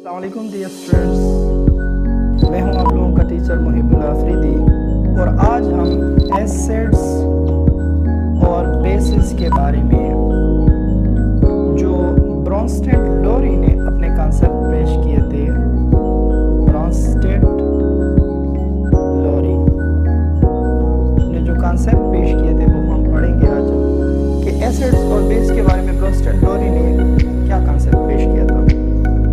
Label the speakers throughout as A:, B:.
A: अस्सलामुअलैकुम dear students, मैं हूं आप लोगों का टीचर मुहिबुल्लाह अफरीदी और आज हम एसिड्स और बेसिस के बारे में जो ब्रॉन्स्टेड लोरी ने अपने कॉन्सेप्ट पेश किए थे। ब्रॉन्स्टेड लोरी ने जो कॉन्सेप्ट पेश किए थे वो हम पढ़ेंगे आज कि एसिड्स और बेस के बारे में ब्रॉन्स्टेड लोरी ने क्या कॉन्सेप्ट पेश किया था।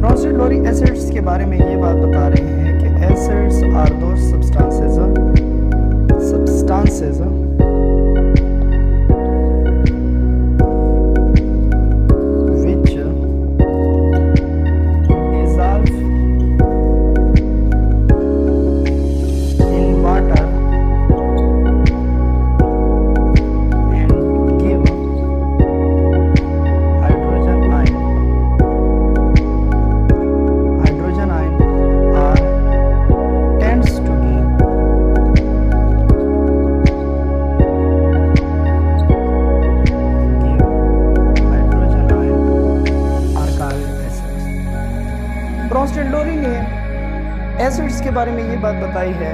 A: ब्रॉन्स्टेड लोरी एसिड्स के बारे में ये बात बता रहे हैं कि acids are those substances which dissolve in water and give hydrogen ion. Hydrogen ion tends to be Bronsted Lowry ने एसिड्स के बारे में ये बात बताई है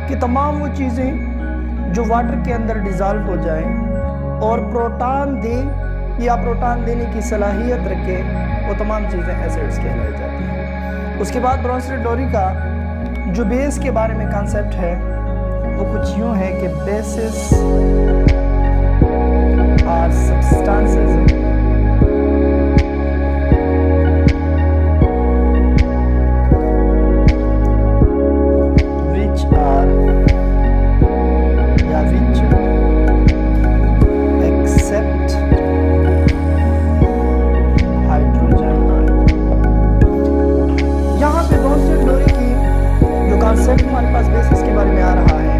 A: कि तमाम वो चीज़ें जो वाटर के अंदर डिज़ॉल्व हो जाएं और प्रोटॉन दें या प्रोटॉन देने की सलाहियत रखे, वो तमाम चीज़ें एसिड्स कहलाई जाती हैं। उसके बाद ब्रॉन्स्टेड लोरी का जो बेस के बारे में कॉन्सेप्ट है वो कुछ यूँ है कि बेसिस आर सब्सटेंसेस हमारे पास बेसिस के बारे में आ रहा है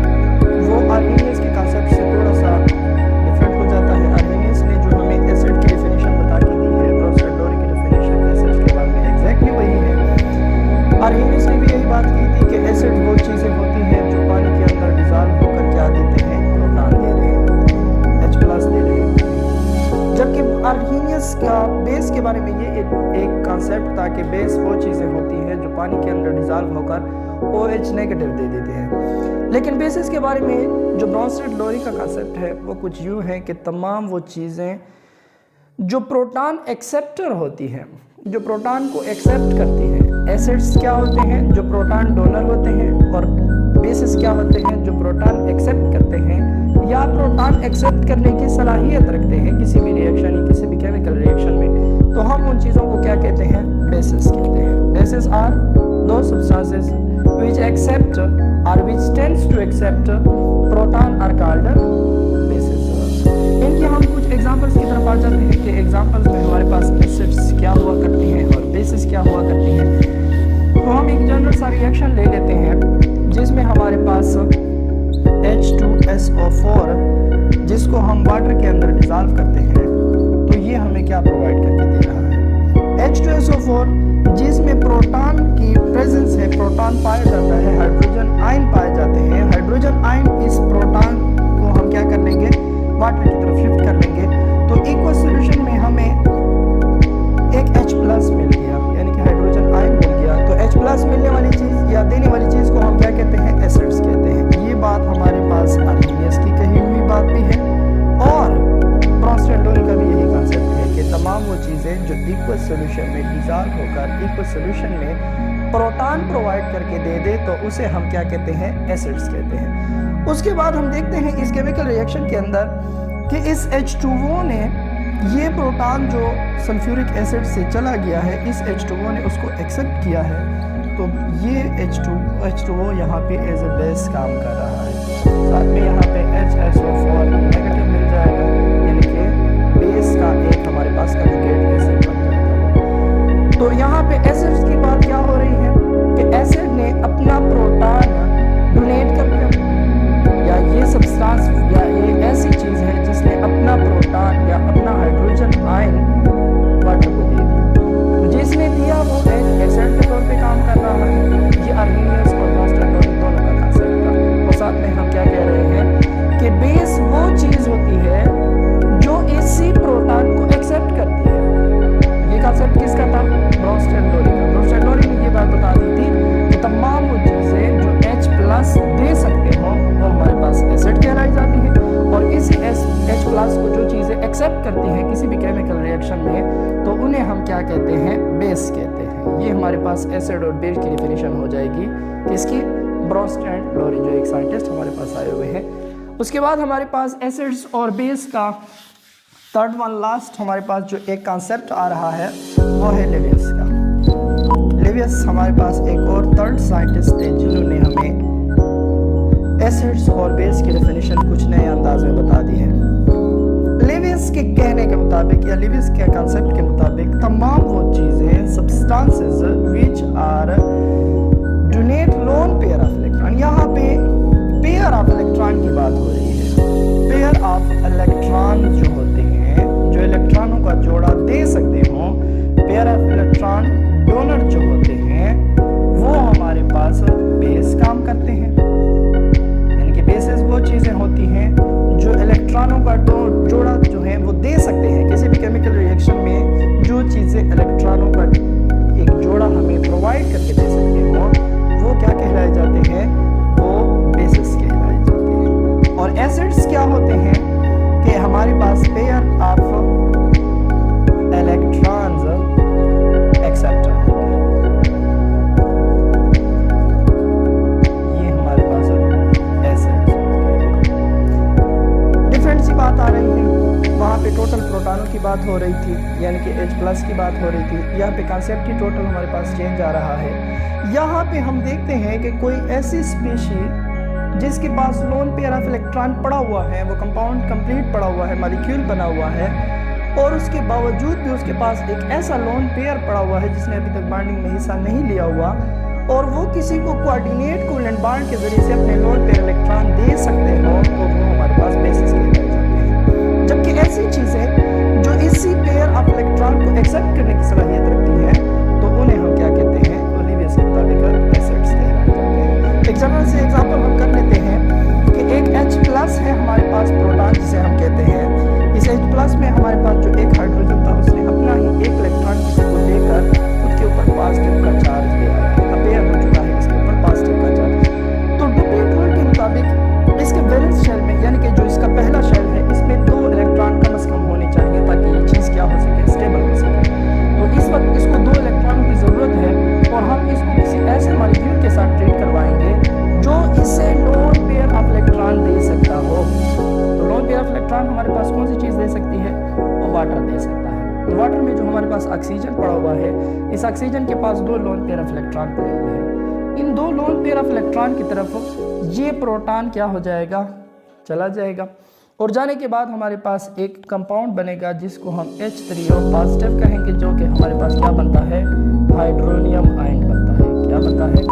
A: वो आर्हेनियस के कॉन्सेप्ट से थोड़ा सा डिफरेंट हो जाता है। आर्हेनियस ने जो हमें एसिड की डेफिनेशन बता के दी है, ब्रॉन्स्टेड लोरी की डेफिनेशन एसिड के बारे में एग्जैक्टली वही है। आर्हेनियस ने भी यही बात की थी कि एसिड वो चीज़ें होती हैं जो पानी के अंदर डिज़ॉल्व होकर क्या देते हैं, प्रोटॉन दे रहे हैं, H+ दे रहे हैं। जबकि आर्हेनियस का बेस के बारे में ये एक कॉन्सेप्ट था कि बेस वो चीज़ें होती हैं जो पानी के अंदर डिज़ॉल्व होकर OH नेगेटिव दे देते हैं। लेकिन बेसिस के बारे में जो ब्रॉन्स्टेड लोरी का कॉन्सेप्ट है वो कुछ यूँ है कि तमाम वो चीज़ें जो प्रोटॉन एक्सेप्टर होती हैं, जो प्रोटॉन को एक्सेप्ट करती हैं। एसिड्स क्या होते हैं, जो प्रोटॉन डोनर होते हैं, और बेसिस क्या होते हैं, जो प्रोटॉन एक्सेप्ट करते हैं या प्रोटॉन एक्सेप्ट करने की सलाहियत रखते हैं किसी भी रिएक्शन या किसी भी केमिकल रिएक्शन में। तो हम उन चीज़ों को क्या कहते हैं, बेसिस कहते हैं। बेसिस आर दो substances which accept or which tends to accept proton are called bases। इनके हम कुछ एग्जांपल्स की तरफ आ जाते हैं कि एग्जांपल्स में हमारे पास एसिड्स क्या हुआ करती हैं और बेसिस क्या हुआ करती हैं। तो हम एक जनरल सा रिएक्शन ले लेते हैं जिसमें हमारे पास H2SO4 जिसको हम वाटर के अंदर डिज़ॉल्व करते हैं, तो ये हमें क्या प्रोवाइड करके दे रहा है, H2SO4 जिसमें प्रोटॉन की प्रेजेंस है, प्रोटॉन पाया जाता है, हाइड्रोजन आयन पाए जाते हैं। हाइड्रोजन आयन इस प्रोटॉन को हम क्या कर लेंगे, वाटर की तरफ शिफ्ट कर लेंगे। तो इक्वस सॉल्यूशन में हमें एक H+ मिल गया, यानी कि हाइड्रोजन आयन मिल गया। तो H+ मिलने वाली चीज़ या देने वाली चीज़ को हम क्या कहते हैं, एसिड्स कहते हैं। ये बात हमारे पास आर्हेनियस की कही हुई बात भी है और ब्रॉन्स्टेड लोरी का भी यही कॉन्सेप्ट है कि तमाम वो चीज़ें जो इक्वस सॉल्यूशन में डिज़ॉल्व होकर इक्वस सॉल्यूशन में प्रोटॉन प्रोवाइड करके दे दे तो उसे हम क्या कहते हैं, एसिड्स कहते हैं। उसके बाद हम देखते हैं इस केमिकल रिएक्शन के अंदर कि इस H2O ने ये प्रोटॉन जो सल्फ्यूरिक एसिड से चला गया है, इस H2O ने उसको एक्सेप्ट किया है। तो ये H2O यहाँ पे एज ए बेस काम कर रहा है। साथ में यहाँ पे HSO4 नेगेटिव मिल जाएगा, यानी कि बेस का एक हमारे पास कंजुगेट एसिड बन जाएगा। तो यहाँ पे एसिड्स की बात क्या हो रही है कि एसिड ने अपना प्रोटॉन डोनेट कर दिया, या ये सब्सटेंस या ये ऐसी चीज़ है जिसने अपना प्रोटॉन या अपना हाइड्रोजन आयन वाटर को दे दिया। तो जिसने दिया वो एक एसिड के तौर पे काम कर रहा है। ये आर्हेनियस और ब्रॉन्स्टेड लोरी दोनों का कंसेप्ट था। और साथ में हम क्या कह रहे हैं कि बेस वो चीज़ होती है जो इसी प्रोटॉन को एक्सेप्ट करती है। ये कंसेप्ट किसका था, ब्रॉन्स्टेड लोरी का। ब्रॉन्स्टेड लोरी करती हैं किसी भी केमिकल रिएक्शन में, तो उन्हें हम क्या कहते हैं, बेस कहते हैं। ये हमारे पास एसिड और बेस की डिफिनेशन हो जाएगी किसकी, ब्रोस्ट एंड लोरी, जो एक साइंटिस्ट हमारे पास आए हुए हैं। उसके बाद हमारे पास एसिड्स और बेस का थर्ड वन लास्ट हमारे पास जो एक कॉन्सेप्ट आ रहा है वो है लेवियस का। लेवियस हमारे पास एक और थर्ड साइंटिस्ट थे जिन्होंने हमें एसिड्स और बेस की डेफिनेशन कुछ नए अंदाज में बता दी है। लेवियस के कहने के मुताबिक या लेवियस के कॉन्सेप्ट के मुताबिक तमाम वो चीज़ें substances which are donate lone pair of electron, यहाँ पे पेयर ऑफ इलेक्ट्रॉन की बात हो रही है। पेयर ऑफ इलेक्ट्रॉन जो होते हैं, जो इलेक्ट्रॉनों का जोड़ा दे सकते हो, पेयर ऑफ इलेक्ट्रॉन डोनर जो होते हैं वो हमारे पास बेस काम करते हैं। बेसिस वो चीज़ें होती हैं जो इलेक्ट्रॉनों का जोड़ा जो है वो दे सकते हैं। किसी भी केमिकल रिएक्शन में जो चीज़ें इलेक्ट्रॉनों का एक जोड़ा हमें प्रोवाइड करके दे सकते हो वो क्या कहलाए जाते हैं, वो बेसिस कहलाए जाते हैं। और एसिड्स क्या होते हैं कि हमारे पास पेयर ऑफ इलेक्ट्रॉन्स एक्सेप्टर, बात आ रही है। वहाँ पे टोटल प्रोटॉनों की बात हो रही थी, यानी कि H+ की बात हो रही थी। यहाँ पे कॉन्सेप्ट ही टोटल हमारे पास चेंज आ रहा है। यहाँ पे हम देखते हैं कि कोई ऐसी स्पीशी जिसके पास लोन पेयर ऑफ इलेक्ट्रॉन पड़ा हुआ है, वो कंपाउंड कंप्लीट पड़ा हुआ है, मॉलिक्यूल बना हुआ है, और उसके बावजूद भी उसके पास एक ऐसा लोन पेयर पड़ा हुआ है जिसने अभी तक बॉन्डिंग में हिस्सा नहीं लिया हुआ, और वो किसी को कोऑर्डिनेट कोवेलेंट बॉन्ड के जरिए से अपने लोन पेयर इलेक्ट्रॉन दे सकते हो, तो वो हमारे पास बेसिस कहलाए जाते हैं। जबकि ऐसी चीजें जो इसी पेयर ऑफ इलेक्ट्रॉन को एक्सेप्ट करने की सलाहियत रखती है, तो उन्हें हम क्या कहते हैं, लेवियस के मुताबिक एसिड्स कहलाए जाते हैं। एक जनरल से एग्जांपल हम कर लेते हैं कि एक H+ है हमारे पास प्रोटॉन जिसे हम कहते हैं। इस H+ में हमारे पास जो एक हाइड्रोजन था उसने अपना ही एक इलेक्ट्रॉन किसी को देकर खुद के ऊपर पॉजिटिव का चार्ज ले आया है, अपेयर हो चुका है इसके ऊपर पॉजिटिव का चार्ज। तो डुप्लीकेट रूल के मुताबिक इसके वैलेंस शेल में, यानी कि जो इसका पहला शेल है, इसमें 2 इलेक्ट्रॉन कम से कम होने चाहिए ताकि ये चीज़ क्या हो सके, स्टेबल हो सके। तो इस वक्त इसको 2 इलेक्ट्रॉनों की ज़रूरत है, और हम इसको किसी ऐसे मॉलिक्यूल के साथ ट्रीट करवाएंगे जो इसे लोन पेयर ऑफ इलेक्ट्रॉन दे सकता हो। तो लोन पेयर ऑफ इलेक्ट्रॉन हमारे पास कौन सी चीज़ दे सकती है, वो वाटर दे सकता है। तो वाटर में जो हमारे पास ऑक्सीजन पड़ा हुआ है, इस ऑक्सीजन के पास 2 लोन पेयर ऑफ इलेक्ट्रॉन पड़े हुए हैं। इन 2 लोन पेयर ऑफ इलेक्ट्रॉन की तरफ ये प्रोटॉन क्या हो जाएगा, चला जाएगा, और जाने के बाद हमारे पास एक कंपाउंड बनेगा जिसको हम H3O पॉजिटिव कहेंगे, जो कि हमारे पास क्या बनता है, हाइड्रोनियम आयन बनता है। क्या बनता है,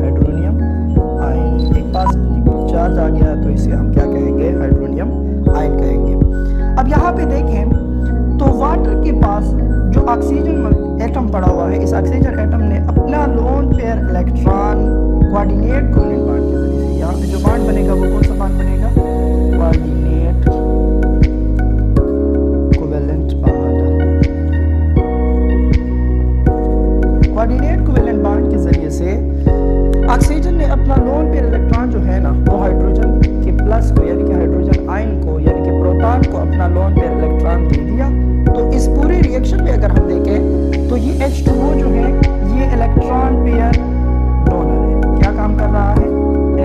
A: हाइड्रोनियम आयन। एक पॉजिटिव चार्ज आ गया तो इसे हम क्या कहेंगे, हाइड्रोनियम आयन कहेंगे। अब यहाँ पे देखें तो वाटर के पास जो ऑक्सीजन एटम पड़ा हुआ है, इस ऑक्सीजन एटम ने अपना lone pair electron coordinate covalent bond के जरिए से, यहाँ पे जो बॉन्ड बनेगा वो कौन सा बॉन्ड बनेगा, coordinate covalent bond. Coordinate covalent bond के जरिए से ऑक्सीजन ने अपना लोन पेयर इलेक्ट्रॉन जो है ना, वो हाइड्रोजन के प्लस को, यानी कि हाइड्रोजन आयन को, यानी कि प्रोटॉन को अपना लोन पेयर इलेक्ट्रॉन दे दिया। तो इस पूरे रिएक्शन में अगर हम देखें तो ये H2O जो है ये इलेक्ट्रॉन पेयर डोनर है। क्या काम कर रहा है,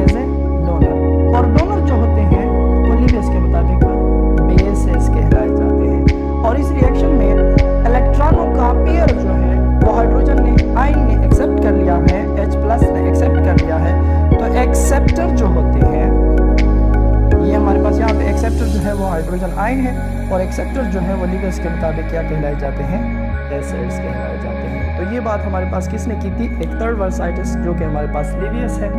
A: एज ए डोनर। और डोनर जो होते हैं वो लेवियस के मुताबिक बेसिस कहलाए जाते हैं। और इस रिएक्शन में इलेक्ट्रॉनों का पेयर जो है वो हाइड्रोजन ने, आयन ने एक्सेप्ट कर लिया है, H+ ने एक्सेप्ट कर लिया है। तो एक्सेप्टर जो होते हैं, ये हमारे पास यहाँ पे एक्सेप्टर जो है वो हाइड्रोजन आयन है, और एक्सेप्टर जो है वो लेवियस के मुताबिक क्या कहलाए जाते हैं, एसिड्स कहलाए जाते हैं। तो ये बात हमारे पास किसने की थी, एक थर्ड वर्ल्ड साइंटिस्ट जो कि हमारे पास लेवियस है।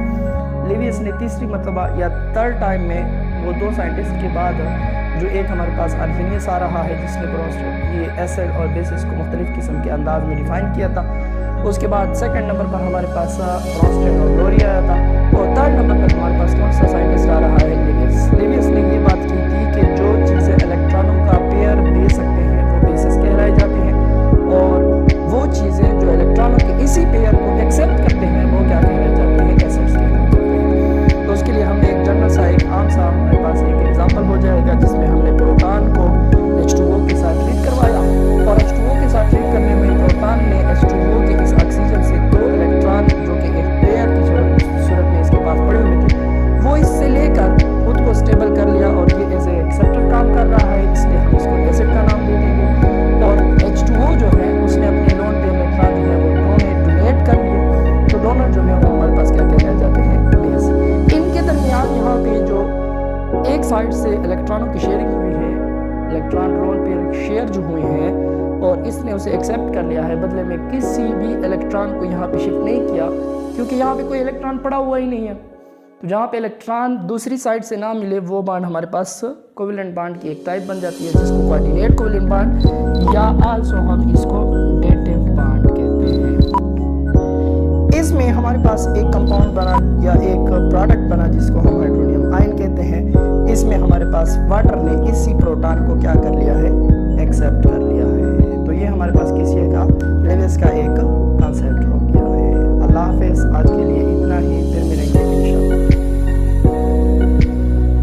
A: लेवियस ने तीसरी मरतबा या थर्ड टाइम में, वो 2 साइंटिस्ट के बाद जो एक हमारे पास आर्हेनियस आ रहा है जिसने ये एसिड और बेसिस को मुख्तलिफ किस्म के अंदाज में डिफाइन किया था। उसके बाद सेकंड नंबर पर हमारे पास ब्रोस्ट एंड लोरी आया था, और थर्ड नंबर पर हमारे पास कौन सा साइंटिस्ट आ रहा है, लेवियस। लेवियस ने ये बात की थी कि जो चीज़ें इलेक्ट्रॉनों का पेयर दे सकते हैं वो बेसिस कहलाए जाते हैं, और वो चीज़ें जो इलेक्ट्रॉनों के इसी पेयर को एक्सेप्ट करते हैं वो क्या कहलाए जाते हैं, एसिड्स कहलाए जाते हैं। तो उसके लिए हमने एक जनरल सा, एक आम सा हमारे पास एक एग्जाम्पल हो जाएगा जिसमें हमने प्रोटॉन को साइड से इलेक्ट्रॉनों की शेयरिंग हुई है, इलेक्ट्रॉन रोल पेयर शेयर जो हुए हैं और इसने उसे एक्सेप्ट कर लिया है, बदले में किसी भी इलेक्ट्रॉन को यहाँ पे शिफ्ट नहीं किया क्योंकि यहाँ पे कोई इलेक्ट्रॉन पड़ा हुआ ही नहीं है। तो जहाँ पे इलेक्ट्रॉन दूसरी साइड से ना मिले वो बांड हमारे पास कोवेलेंट बांड की एक टाइप बन जाती है जिसको कोऑर्डिनेट कोवेलेंट बांड या आल्सो हम इसको डेटिव बांड कहते हैं। इसमें हमारे पास एक कंपाउंड बना या एक प्रोडक्ट बना जिसको हम हाइड्रोनियम आयन कहते हैं। इसमें हमारे पास वाटर ने इसी प्रोटॉन को क्या कर लिया है,